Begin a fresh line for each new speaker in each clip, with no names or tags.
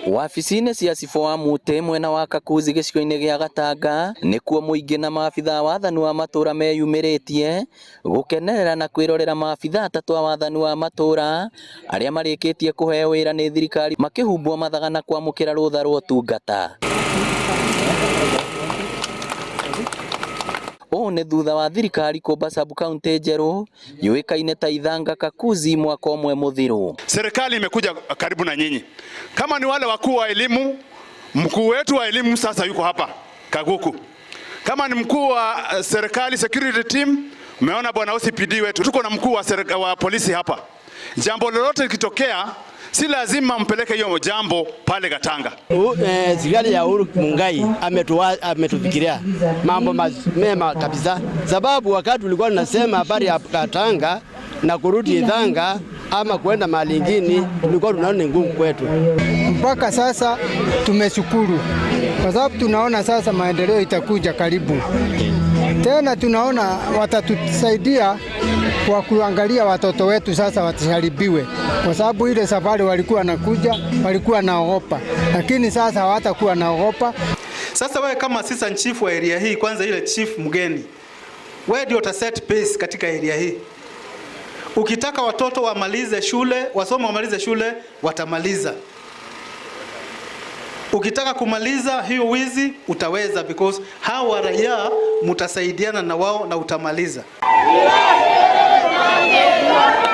Wabici-inĩ cia cibũ wa Mũtĩ mwena wa Kakuzi gĩcigo-inĩ gĩa Gatanga nĩkuo mũingĩ na maabitha wathani wa matũra meyumĩrĩtie gũkenerera na kwĩrorera maabitha atatũ a wathani wa matũra arĩa marĩkĩtie kũheo wĩra nĩ thirikari makĩhumbwo mathaga na kwamũkĩra rũtha rwa ũtungata. Ũũ nĩ thutha wa thirikari kũmba sub-county njerũ yũĩkaine ta Ithanga Kakuzi mwaka ũmwe mũthiru.
Serikali imekuja karibu na nyinyi. Kama ni wale wakuu wa elimu, mkuu wetu wa elimu sasa yuko hapa Kaguku. Kama ni mkuu wa serikali security team, umeona bwana OCPD wetu, tuko na mkuu wa polisi hapa. Jambo lolote likitokea si lazima mpeleke hiyo jambo pale Gatanga.
Serikali ya Uhuru Mungai ametufikiria mambo mema kabisa, sababu wakati tulikuwa tunasema habari ya Gatanga na kurudi Ithanga ama kwenda mahali ingine tulikuwa tunaona ngumu kwetu.
Mpaka sasa tumeshukuru kwa sababu tunaona sasa maendeleo itakuja karibu. Tena tunaona watatusaidia kwa kuangalia watoto wetu sasa wasiharibiwe, kwa sababu ile safari walikuwa nakuja walikuwa naogopa, lakini sasa hawatakuwa naogopa.
Sasa wewe kama assistant chief wa area hii, kwanza ile chief mgeni, wewe ndio utaset pace katika area hii. Ukitaka watoto wamalize shule, wasome wamalize shule, watamaliza. Ukitaka kumaliza hiyo wizi utaweza, because hawa raia mutasaidiana na wao na utamaliza.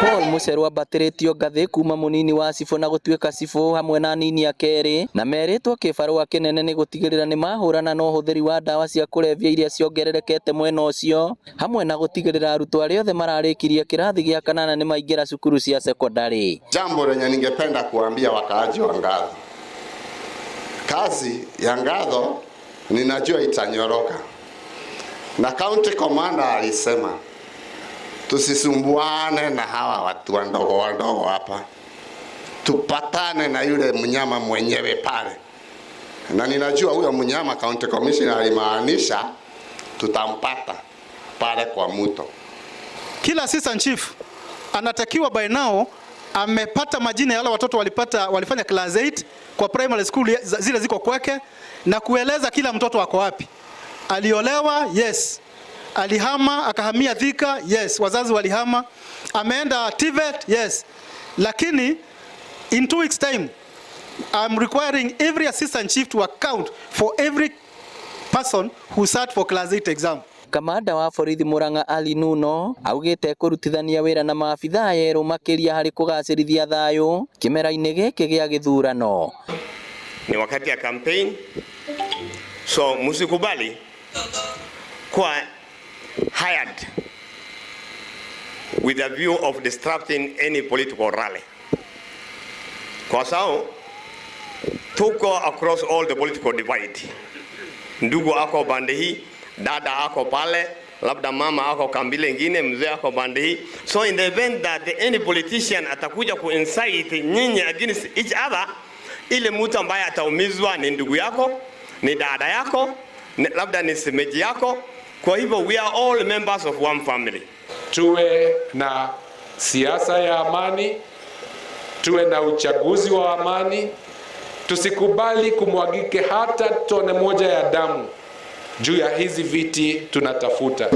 Paul Muserwa bateretio ngathĩ kuma munini wa cibũ na gũtuĩka cibũ hamwe na nini akerĩ na merĩtwo kĩbarũa kĩnene nĩ gũtigĩrĩra nĩ mahũrana na ũhũthĩri wa ndawa cia kũrebia iria ciongererekete mwena ũcio, hamwe na gũtigĩrĩra arutwo arĩa othe mararĩkirie kĩrathi gĩa kanana nĩ maingĩra cukuru cia sekondari.
Jambo lenye ningependa kuambia wakaaji wa Ngatho, kazi ya Ngatho ninajua itanyoroka, na county commander alisema tusisumbuane na hawa watu wadogo hapa, tupatane na yule mnyama mwenyewe pale. Na ninajua huyo mnyama county commissioner alimaanisha tutampata pale kwa mto.
Kila assistant chief anatakiwa by now amepata majina ya wale watoto walifanya class 8 kwa primary school zile ziko kwake, na kueleza kila mtoto wako wapi. Aliolewa, yes. Alihama akahamia Thika, yes. Wazazi walihama. Ameenda TVET, yes. Lakini in 2 weeks time I'm requiring every assistant chief to account for every person who sat for class 8 exam.
Kamanda wa borithi Murang'a Ali Nuno augĩte kũrutithania wĩra na maabitha yerũ makĩria harĩ kũgacĩrithia thayũ kĩmera-inĩ gĩkĩ gĩa gĩthurano.
Ni wakati ya campaign, so msikubali kwa hired with a view of disrupting any political rally. Kwa sababu tuko across all the political divide. Ndugu ako bande hii, dada ako pale, labda mama ako kambile ingine, mzee ako bande hii. So in the event that any politician atakuja ku-incite nyinyi against each other, ile mtu ambaye ataumizwa ni ndugu yako, ni dada yako, labda ni semeji yako. Kwa hivyo we are all members of one family.
Tuwe na siasa ya amani, tuwe na uchaguzi wa amani, tusikubali kumwagike hata tone moja ya damu juu ya hizi viti tunatafuta.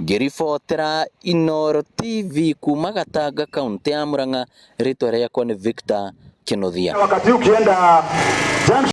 Ngĩribotera Inooro TV kuma Gatanga kaunti ya Murang'a, rĩtwa rĩakwa nĩ Victor Kĩnuthia.
Wakati ukienda